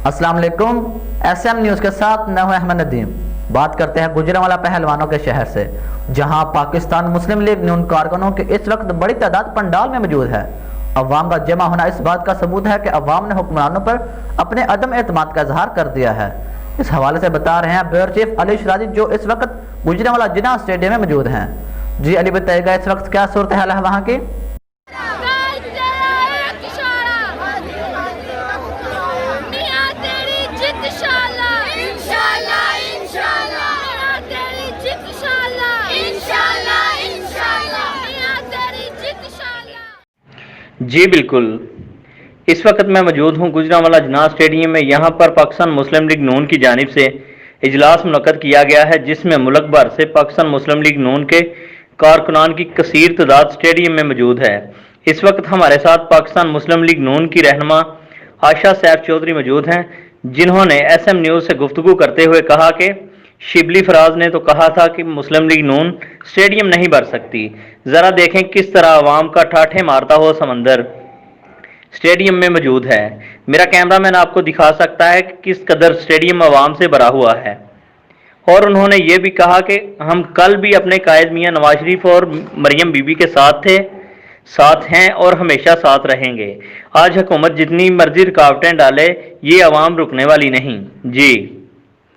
अस्सलाम वालेकुम। SM news के साथ मैं हूं अहमद नदीम। बात करते हैं गुजरांवाला पहलवानों के शहर से, जहां पाकिस्तान मुस्लिम लीग नून कारकुनों की इस वक्त बड़ी तादाद पंडाल में मौजूद है। अवाम का जमा होना इस बात का सबूत है कि अवाम ने हुक्मरानों पर अपने अदम एतमाद का इजहार कर दिया है। इस हवाले से बता रहे हैं ब्यूरो चीफ अली शराजी, जो इस वक्त गुजरांवाला जिना स्टेडियम में मौजूद हैं। जी अली, बताइएगा इस वक्त क्या सूरत हाल है वहाँ की? जी बिल्कुल, इस वक्त मैं मौजूद हूँ गुजरांवाला जिना स्टेडियम में। यहाँ पर पाकिस्तान मुस्लिम लीग नून की जानिब से इजलास मुनक्कद किया गया है, जिसमें मुल्क भर से पाकिस्तान मुस्लिम लीग नून के कारकुनान की कसीर तादाद स्टेडियम में मौजूद है। इस वक्त हमारे साथ पाकिस्तान मुस्लिम लीग नून की रहनुमा आशा सैफ चौधरी मौजूद हैं, जिन्होंने SM न्यूज़ से गुफ्तगू करते हुए कहा कि शिबली फराज ने तो कहा था कि मुस्लिम लीग नून स्टेडियम नहीं भर सकती। ज़रा देखें किस तरह आवाम का ठाठे मारता हुआ समंदर स्टेडियम में मौजूद है। मेरा कैमरामैन आपको दिखा सकता है कि किस कदर स्टेडियम आवाम से भरा हुआ है। और उन्होंने ये भी कहा कि हम कल भी अपने कायद मियां नवाज शरीफ और मरियम बीबी के साथ थे, साथ हैं और हमेशा साथ रहेंगे। आज हुकूमत जितनी मर्जी रुकावटें डाले, ये आवाम रुकने वाली नहीं। जी।